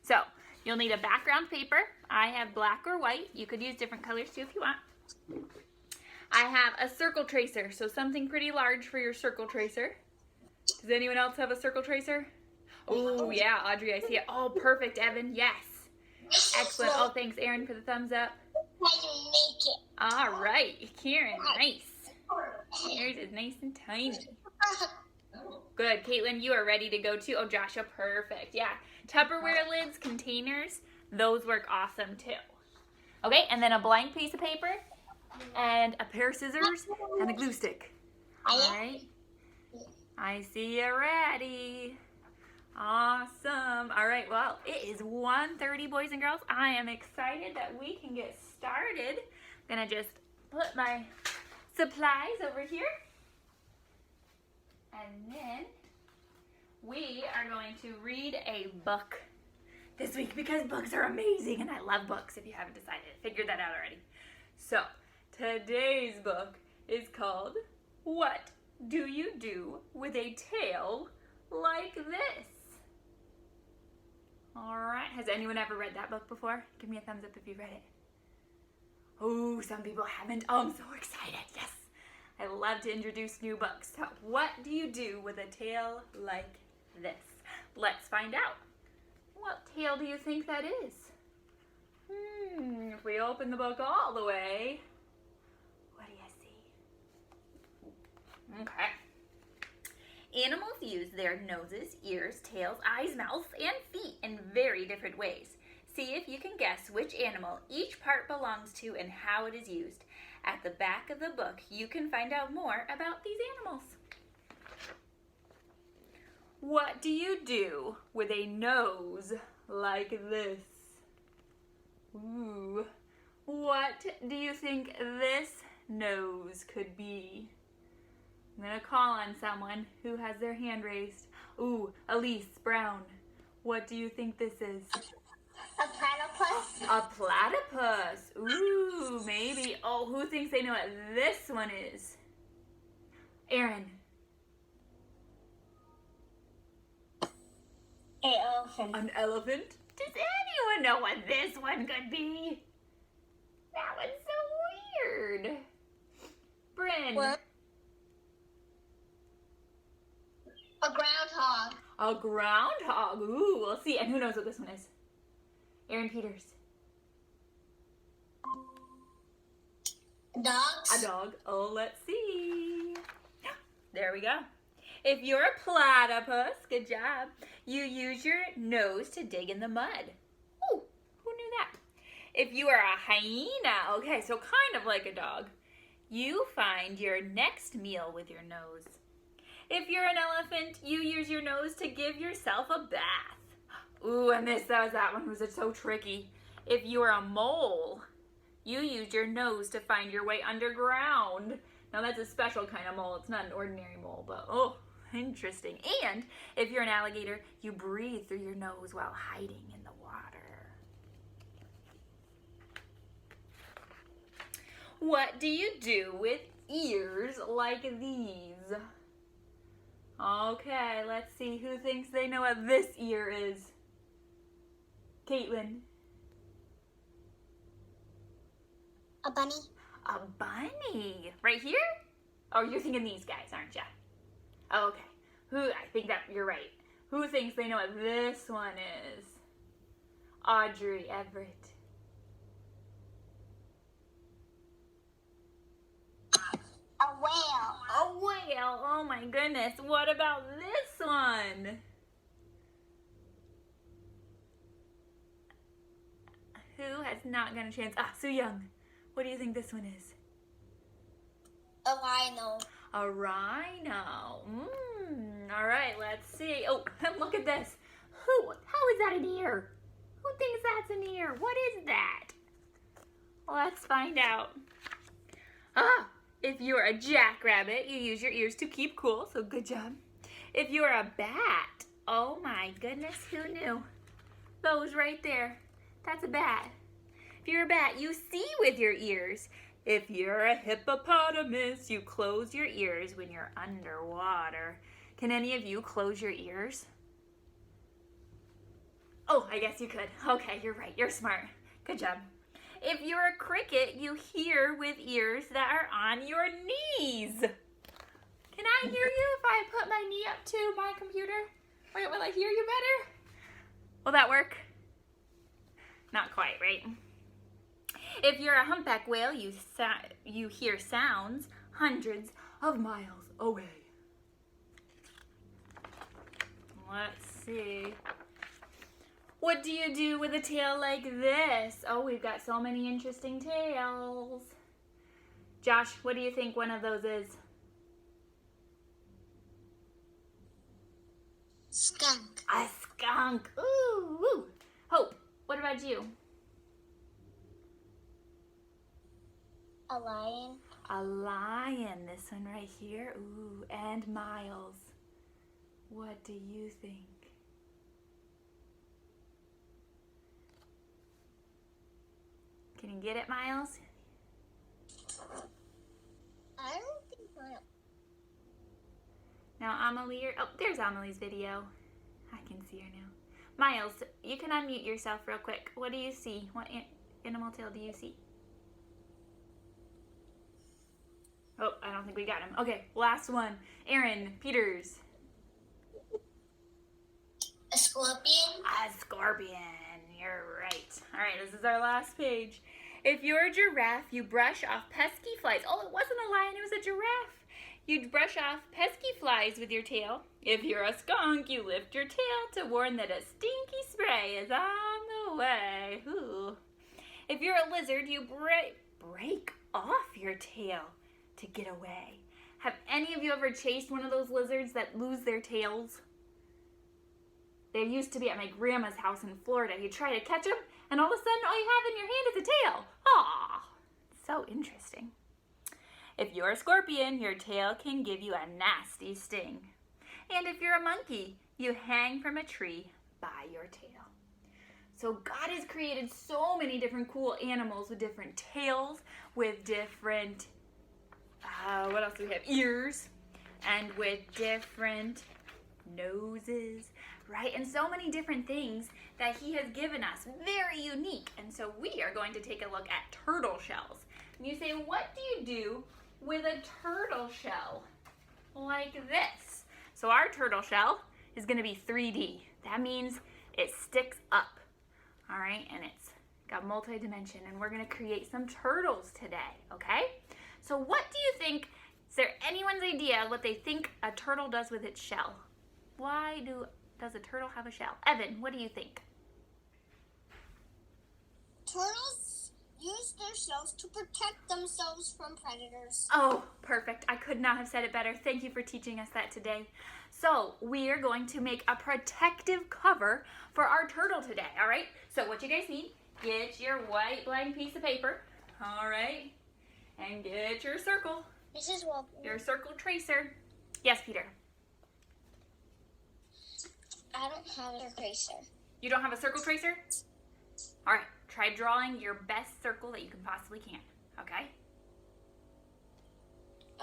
So you'll need a background paper. I have black or white. You could use different colors too if you want. I have a circle tracer, so something pretty large for your circle tracer. Does anyone else have a circle tracer? Oh, yeah, Audrey, I see it. Oh, perfect, Evan, yes. Excellent. Oh, thanks, Aaron, for the thumbs up. All right, Kieran, nice. Yours is nice and tiny. Good, Caitlin, you are ready to go too. Oh, Joshua, perfect. Yeah, Tupperware lids, containers, those work awesome too. Okay, and then a blank piece of paper and a pair of scissors and a glue stick. All right, I see you ready. Awesome. All right, well, it is 1:30, boys and girls. I am excited that we can get started. I'm gonna just put my supplies over here. And then we are going to read a book this week because books are amazing and I love books if you haven't decided. Figured that out already. So today's book is called What Do You Do with a Tail Like This? Alright, has anyone ever read that book before? Give me a thumbs up if you've read it. Oh, some people haven't. Oh, I'm so excited. Yes. I love to introduce new books. So, what do you do with a tail like this? Let's find out. What tail do you think that is? If we open the book all the way, what do you see? Okay. Animals use their noses, ears, tails, eyes, mouths, and feet in very different ways. See if you can guess which animal each part belongs to and how it is used. At the back of the book, you can find out more about these animals. What do you do with a nose like this? Ooh, what do you think this nose could be? I'm gonna call on someone who has their hand raised. Ooh, Elise Brown, what do you think this is? A platypus? A platypus. Ooh, maybe. Oh, who thinks they know what this one is? Aaron. An elephant. An elephant? Does anyone know what this one could be? That one's so weird. Bryn. What? A groundhog. A groundhog. Ooh, we'll see. And who knows what this one is? Aaron Peters. Dogs. A dog. Oh, let's see. There we go. If you're a platypus, good job, you use your nose to dig in the mud. Ooh, who knew that? If you are a hyena, okay, so kind of like a dog, you find your next meal with your nose. If you're an elephant, you use your nose to give yourself a bath. Ooh, I missed that one was so tricky. If you are a mole, you use your nose to find your way underground. Now that's a special kind of mole. It's not an ordinary mole, but oh, interesting. And if you're an alligator, you breathe through your nose while hiding in the water. What do you do with ears like these? Okay, let's see who thinks they know what this ear is. Caitlin. A bunny. A bunny. Right here? Oh, you're thinking these guys, aren't you? Oh, okay. I think that you're right. Who thinks they know what this one is? Audrey Everett. A whale. A whale. Oh my goodness. What about this one? Who has not got a chance? Sue Young. What do you think this one is? A rhino. A rhino. All right, let's see. Oh, look at this. How is that an ear? Who thinks that's an ear? What is that? Let's find out. If you're a jackrabbit, you use your ears to keep cool, so good job. If you're a bat, oh my goodness, who knew? Those right there. That's a bat. If you're a bat, you see with your ears. If you're a hippopotamus, you close your ears when you're underwater. Can any of you close your ears? Oh, I guess you could. Okay, you're right. You're smart. Good job. If you're a cricket, you hear with ears that are on your knees. Can I hear you if I put my knee up to my computer? Wait, will I hear you better? Will that work? Not quite, right? If you're a humpback whale, you hear sounds hundreds of miles away. Let's see. What do you do with a tail like this? Oh, we've got so many interesting tails. Josh, what do you think one of those is? Skunk. A skunk. Ooh, woo. Hope, what about you? A lion. A lion. This one right here. Ooh, and Miles. What do you think? Can you get it, Miles? I don't think I. Now, Amelie, oh, there's Amelie's video. I can see her now. Miles, you can unmute yourself real quick. What do you see? What animal tail do you see? Oh, I don't think we got him. Okay, last one. Aaron Peters. A scorpion. A scorpion. You're right. All right, this is our last page. If you're a giraffe, you brush off pesky flies. Oh, it wasn't a lion, it was a giraffe. You'd brush off pesky flies with your tail. If you're a skunk, you lift your tail to warn that a stinky spray is on the way. Ooh. If you're a lizard, you break off your tail to get away. Have any of you ever chased one of those lizards that lose their tails? They used to be at my grandma's house in Florida. You try to catch them, and all of a sudden, all you have in your hand is a tail. Aw, so interesting. If you're a scorpion, your tail can give you a nasty sting. And if you're a monkey, you hang from a tree by your tail. So God has created so many different cool animals with different tails, with different, what else do we have? Ears, and with different noses, right? And so many different things that he has given us, very unique. And so we are going to take a look at turtle shells. And you say, what do you do with a turtle shell like this? So our turtle shell is going to be 3D. That means it sticks up, all right? And it's got multi-dimension, and we're going to create some turtles today, okay? So what do you think, is there anyone's idea what they think a turtle does with its shell? Why does a turtle have a shell? Evan, what do you think? Turtles use their shells to protect themselves from predators. Oh, perfect. I could not have said it better. Thank you for teaching us that today. So we are going to make a protective cover for our turtle today, all right? So what you guys need, get your white blank piece of paper, all right? And get your circle, Mrs. Walker. your circle tracer. Yes, Peter? I don't have a tracer. You don't have a circle tracer? All right, try drawing your best circle that you can possibly can, okay?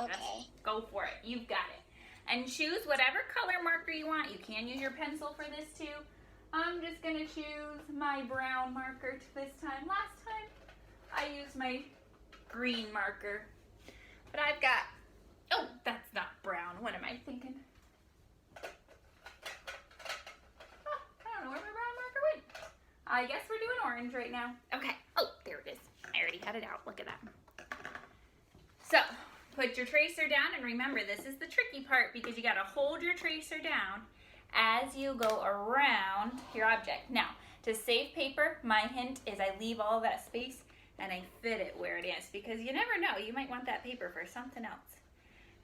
Okay. Just go for it. You've got it. And choose whatever color marker you want. You can use your pencil for this too. I'm just going to choose my brown marker this time. Last time I used my green marker. But I've got, oh, that's not brown. What am I thinking? I don't know where my brown marker went. I guess we're doing orange right now. Okay. Oh, there it is. I already had it out. Look at that. So, put your tracer down, and remember, this is the tricky part because you got to hold your tracer down as you go around your object. Now, to save paper, my hint is I leave all that space and I fit it where it is because you never know. You might want that paper for something else.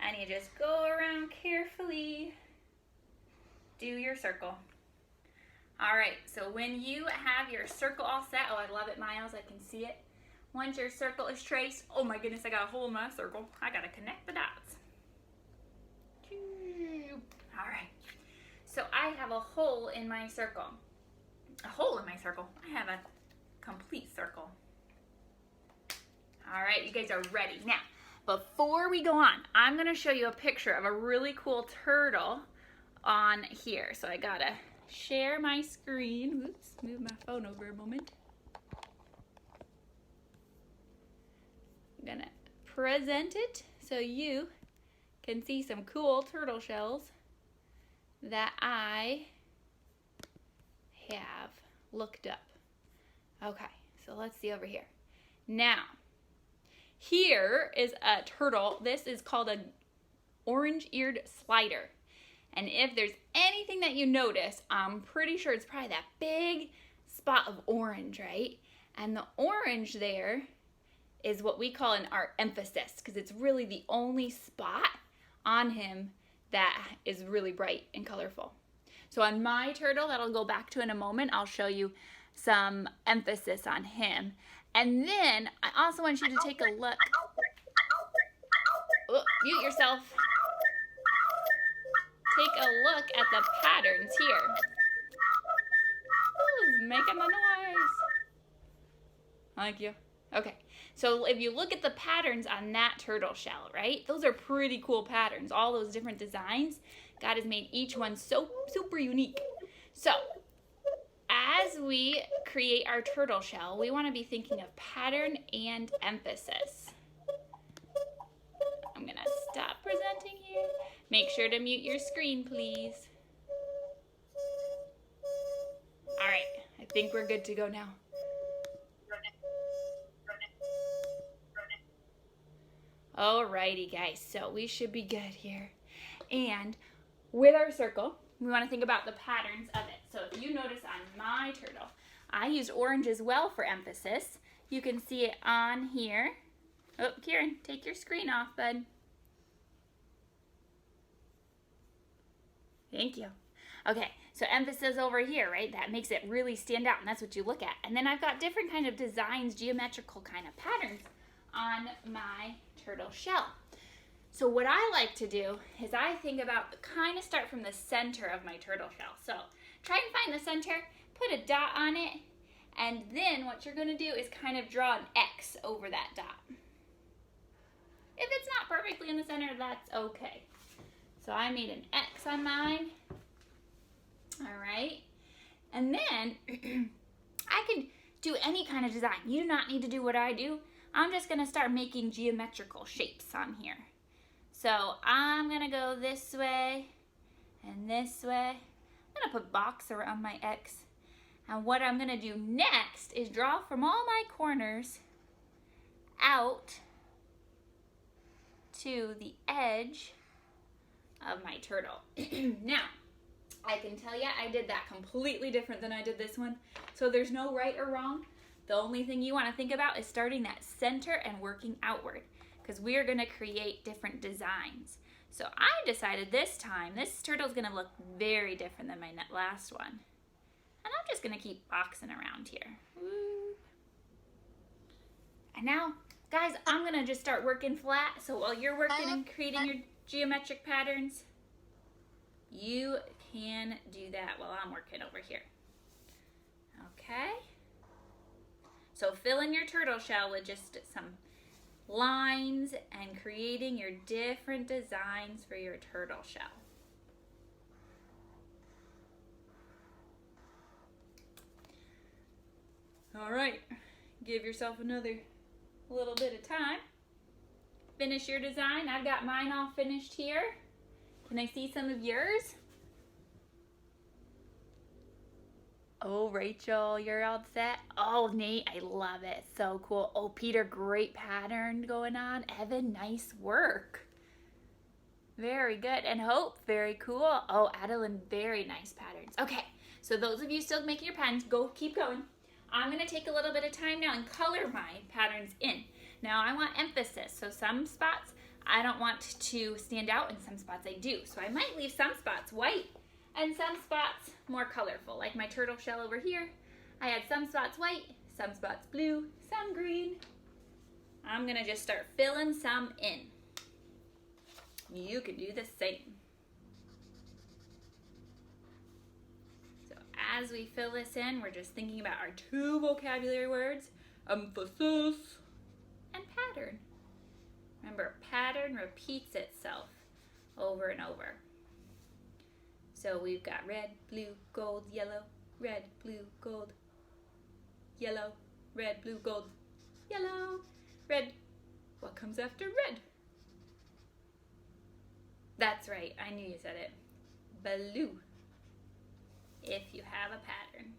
And you just go around carefully. Do your circle. All right, so when you have your circle all set, oh, I love it, Miles, I can see it. Once your circle is traced, oh my goodness, I got a hole in my circle. I gotta connect the dots. All right, so I have a hole in my circle. A hole in my circle? I have a complete circle. All right, you guys are ready. Now, before we go on, I'm gonna show you a picture of a really cool turtle on here. So I gotta share my screen. Oops, move my phone over a moment. I'm gonna present it so you can see some cool turtle shells that I have looked up. Okay, so let's see over here. Now, here is a turtle. This is called a orange-eared slider. And if there's anything that you notice, I'm pretty sure it's probably that big spot of orange, right? And the orange there is what we call our emphasis, because it's really the only spot on him that is really bright and colorful. So on my turtle, that I'll go back to in a moment, I'll show you some emphasis on him. And then I also want you to take a look. Oh, mute yourself. Take a look at the patterns here. Who's making the noise? Thank you. Okay, so if you look at the patterns on that turtle shell, right? Those are pretty cool patterns. All those different designs. God has made each one so super unique. So, as we create our turtle shell, we want to be thinking of pattern and emphasis. I'm going to stop presenting here. Make sure to mute your screen, please. All right, I think we're good to go now. Alrighty, guys, so we should be good here. And with our circle, we want to think about the patterns of it. So if you notice on my turtle, I used orange as well for emphasis. You can see it on here. Oh, Kieran, take your screen off, bud. Thank you. Okay, so emphasis over here, right? That makes it really stand out, and that's what you look at. And then I've got different kind of designs, geometrical kind of patterns on my turtle shell. So what I like to do is I think about kind of start from the center of my turtle shell. So try and find the center, put a dot on it, and then what you're going to do is kind of draw an X over that dot. If it's not perfectly in the center, that's okay. So I made an X on mine. All right. And then I can do any kind of design. You do not need to do what I do. I'm just going to start making geometrical shapes on here. So I'm going to go this way and this way. I'm going to put box around my X. And what I'm going to do next is draw from all my corners out to the edge of my turtle. Now, I can tell you I did that completely different than I did this one. So there's no right or wrong. The only thing you want to think about is starting that center and working outward, because we are going to create different designs. So I decided this time, this turtle is going to look very different than my last one. And I'm just going to keep boxing around here. Woo. And now, guys, I'm going to just start working flat. So while you're working and creating your geometric patterns, you can do that while I'm working over here. Okay? So fill in your turtle shell with just some lines and creating your different designs for your turtle shell. All right, give yourself another little bit of time. Finish your design. I've got mine all finished here. Can I see some of yours? Oh, Rachel, you're all set? Oh, Nate, I love it. So cool. Oh, Peter, great pattern going on. Evan, nice work. Very good. And Hope, very cool. Oh, Adeline, very nice patterns. Okay, so those of you still making your patterns, keep going. I'm going to take a little bit of time now and color my patterns in. Now, I want emphasis. So some spots I don't want to stand out, and some spots I do. So I might leave some spots white and some spots more colorful, like my turtle shell over here. I had some spots white, some spots blue, some green. I'm gonna just start filling some in. You can do the same. So as we fill this in, we're just thinking about our two vocabulary words, emphasis and pattern. Remember, pattern repeats itself over and over. So we've got red, blue, gold, yellow, red, blue, gold, yellow, red, blue, gold, yellow, red. What comes after red? That's right, I knew you said it. Blue, if you have a pattern.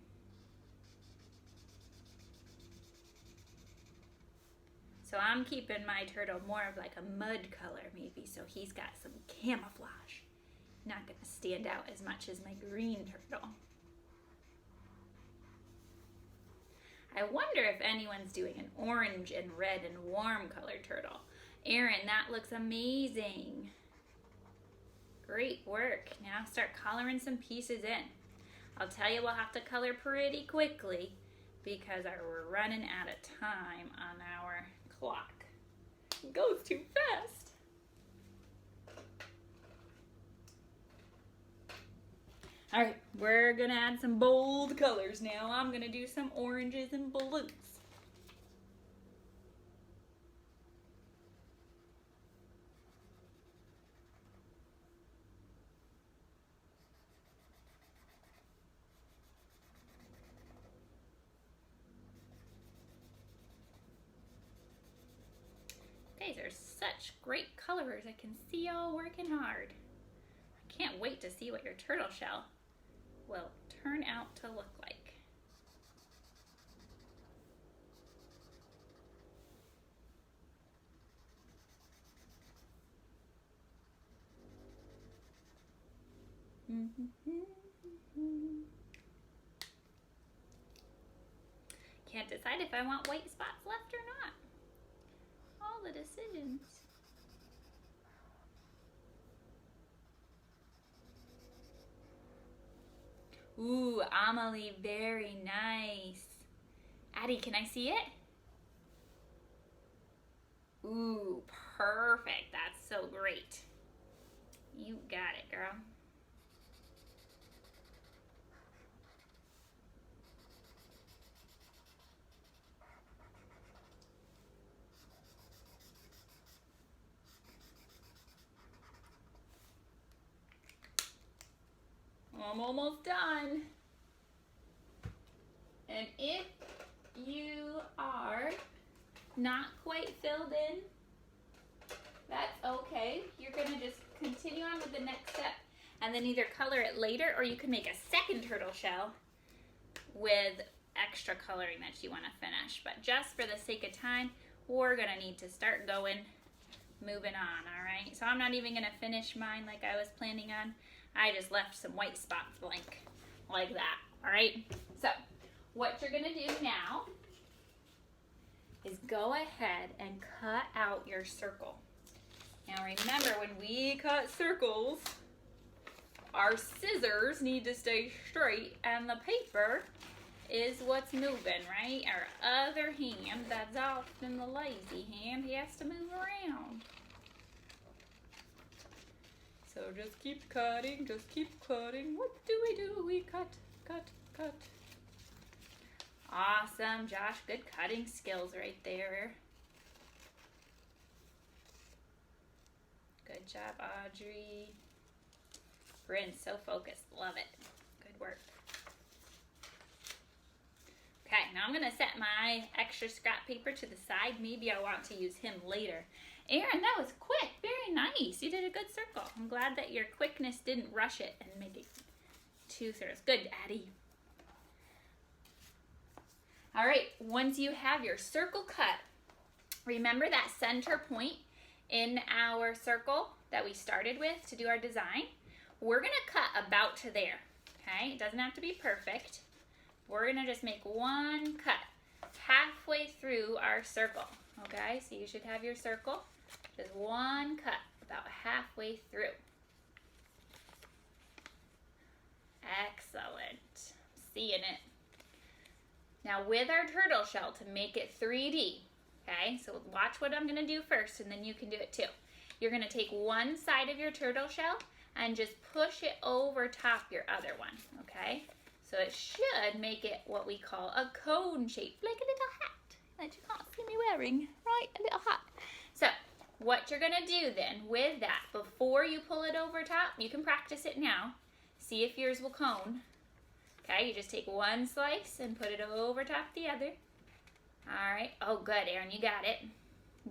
So I'm keeping my turtle more of like a mud color maybe, so he's got some camouflage. Not gonna stand out as much as my green turtle. I wonder if anyone's doing an orange and red and warm colored turtle. Aaron, that looks amazing. Great work. Now start coloring some pieces in. I'll tell you we'll have to color pretty quickly because we're running out of time on our clock. It goes too fast. All right, we're gonna add some bold colors now. I'm gonna do some oranges and blues. You guys are such great colorers. I can see y'all working hard. I can't wait to see what your turtle shell will turn out to look like. Can't decide if I want white spots left or not. All the decisions. Ooh, Amelie, very nice. Addie, can I see it? Ooh, perfect. That's so great. You got it, girl. I'm almost done. And if you are not quite filled in, that's okay. You're gonna just continue on with the next step and then either color it later or you can make a second turtle shell with extra coloring that you wanna finish. But just for the sake of time, we're gonna need to start moving on, all right? So I'm not even gonna finish mine like I was planning on. I just left some white spots blank, like that, all right? So, what you're gonna do now is go ahead and cut out your circle. Now remember, when we cut circles, our scissors need to stay straight and the paper is what's moving, right? Our other hand, that's often the lazy hand, he has to move around. So just keep cutting, just keep cutting. What do? We cut, cut, cut. Awesome, Josh, good cutting skills right there. Good job, Audrey. Bryn's so focused, love it. Good work. Okay, now I'm gonna set my extra scrap paper to the side. Maybe I want to use him later. Aaron, that was quick, very nice. You did a good circle. I'm glad that your quickness didn't rush it and make it two circles. Good, Addie. All right, once you have your circle cut, remember that center point in our circle that we started with to do our design? We're gonna cut about to there, okay? It doesn't have to be perfect. We're gonna just make one cut halfway through our circle, okay? So you should have your circle, just one cut about halfway through. Excellent, seeing it. Now with our turtle shell, to make it 3D, okay? So watch what I'm gonna do first and then you can do it too. You're gonna take one side of your turtle shell and just push it over top your other one, okay? So it should make it what we call a cone shape, like a little hat that you can't see me wearing, right? A little hat. So what you're gonna do then with that, before you pull it over top, you can practice it now, See if yours will cone. Okay, you just take one slice and put it over top the other. All right. Oh, good, Erin, you got it.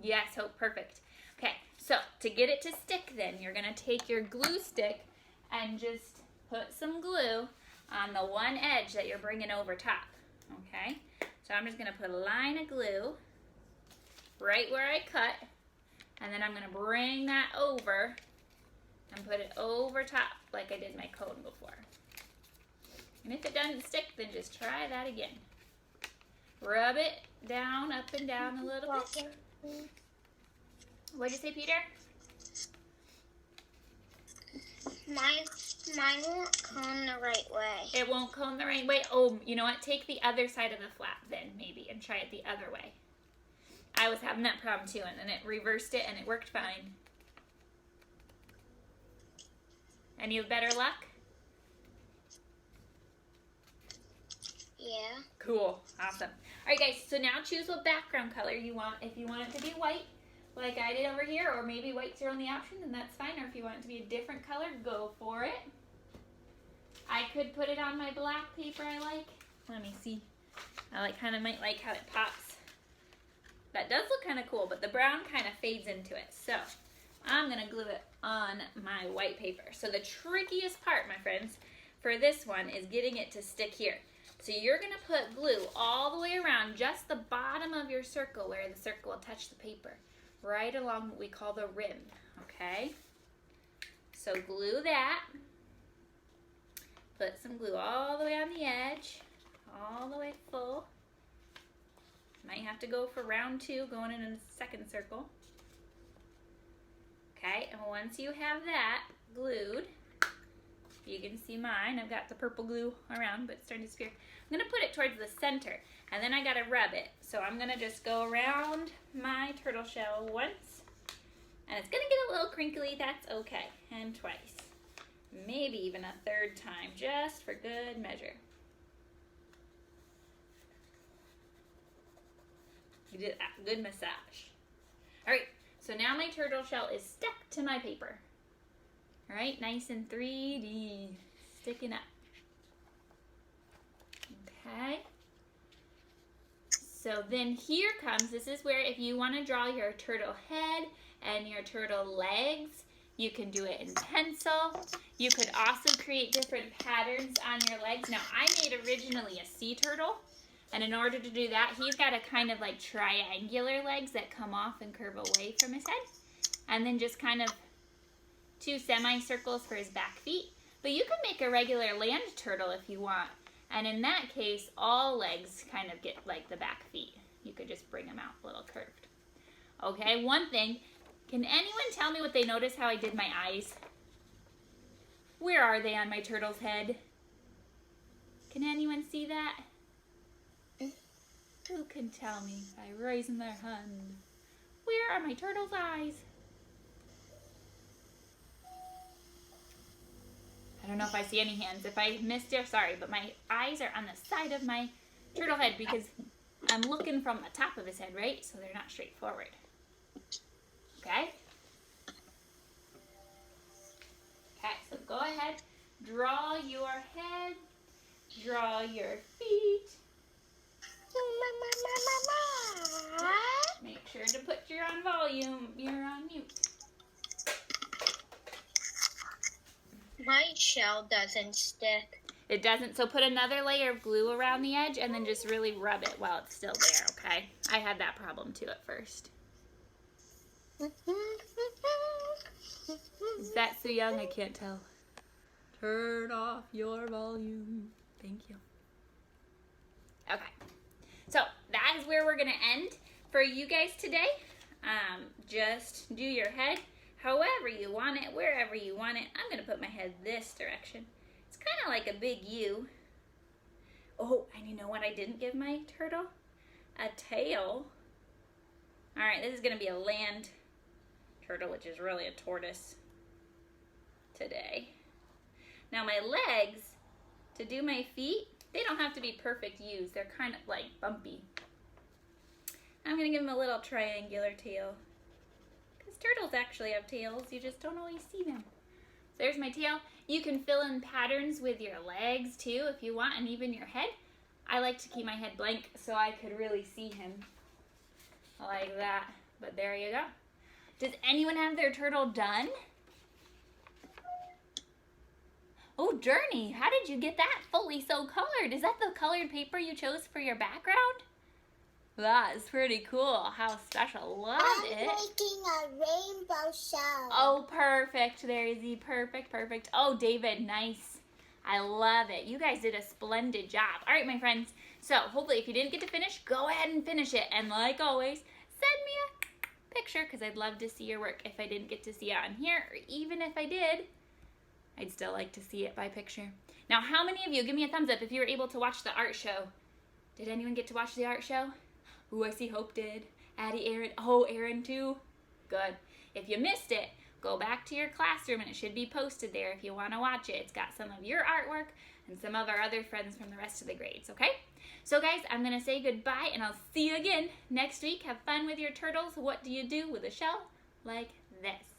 Yes, oh, perfect. Okay, so to get it to stick then, you're gonna take your glue stick and just put some glue on the one edge that you're bringing over top, okay? So I'm just gonna put a line of glue right where I cut, and then I'm gonna bring that over and put it over top like I did my cone before. And if it doesn't stick, then just try that again. Rub it down, up and down a little bit. What'd you say, Peter? Mine won't cone the right way. It won't cone the right way? Oh, you know what? Take the other side of the flap then, maybe, and try it the other way. I was having that problem too, and then it reversed it, and it worked fine. Any better luck? Yeah. Cool. Awesome. All right, guys, so now choose what background color you want. If you want it to be white, like I did over here, or maybe white's your only option, then that's fine. Or if you want it to be a different color, go for it. I could put it on my black paper I like. Let me see. I might like how it pops. That does look kind of cool, but the brown kind of fades into it. So I'm gonna glue it on my white paper. So the trickiest part, my friends, for this one is getting it to stick here. So you're gonna put glue all the way around just the bottom of your circle where the circle will touch the paper, right along what we call the rim, okay? So glue that. Put some glue all the way on the edge, all the way full. Might have to go for round 2, going in a second circle. Okay, and once you have that glued, you can see mine. I've got the purple glue around, but it's starting to disappear. I'm gonna put it towards the center, and then I gotta rub it. So I'm gonna just go around my turtle shell once, and it's gonna get a little crinkly, that's okay, and twice. Maybe even a third time, just for good measure. You did a good massage. All right, so now my turtle shell is stuck to my paper. All right, nice and 3D, sticking up. Okay. So then here comes, this is where if you want to draw your turtle head and your turtle legs, you can do it in pencil. You could also create different patterns on your legs. Now, I made originally a sea turtle, and in order to do that, he's got a kind of like triangular legs that come off and curve away from his head, and then just kind of 2 semicircles for his back feet. But you can make a regular land turtle if you want, and in that case, all legs kind of get like the back feet. You could just bring them out a little curved. Okay, one thing, can anyone tell me what they notice how I did my eyes? Where are they on my turtle's head? Can anyone see that? Who can tell me by raising their hand? Where are my turtle's eyes? I don't know if I see any hands. If I missed it, sorry, but my eyes are on the side of my turtle head because I'm looking from the top of his head, right? So they're not straight forward. Okay? Okay, so go ahead, draw your head, draw your feet. Make sure to put your on volume, you're on mute. My shell doesn't stick. It doesn't, so put another layer of glue around the edge and then just really rub it while it's still there, okay? I had that problem too at first. Is that so young? I can't tell. Turn off your volume. Thank you. Okay. So that is where we're going to end for you guys today. Just do your head however you want it, wherever you want it. I'm going to put my head this direction. It's kind of like a big U. Oh, and you know what I didn't give my turtle? A tail. All right, this is going to be a land turtle, which is really a tortoise today. Now my legs, to do my feet, they don't have to be perfect U's. They're kind of like bumpy. I'm going to give them a little triangular tail. Because turtles actually have tails. You just don't always see them. there's my tail. You can fill in patterns with your legs too if you want, and even your head. I like to keep my head blank so I could really see him like that. But there you go. Does anyone have their turtle done? Oh, Journey, how did you get that fully so colored? Is that the colored paper you chose for your background? That is pretty cool. How special. Love it. I'm making a rainbow shell. Oh, perfect. There's the perfect. Oh, David, nice. I love it. You guys did a splendid job. All right, my friends. So hopefully if you didn't get to finish, go ahead and finish it. And like always, send me a picture because I'd love to see your work if I didn't get to see it on here. Or even if I did, I'd still like to see it by picture. Now, how many of you, give me a thumbs up if you were able to watch the art show. Did anyone get to watch the art show? Ooh, I see Hope did. Addie, Aaron. Oh, Aaron too. Good. If you missed it, go back to your classroom and it should be posted there if you want to watch it. It's got some of your artwork and some of our other friends from the rest of the grades, okay? So guys, I'm going to say goodbye and I'll see you again next week. Have fun with your turtles. What do you do with a shell like this?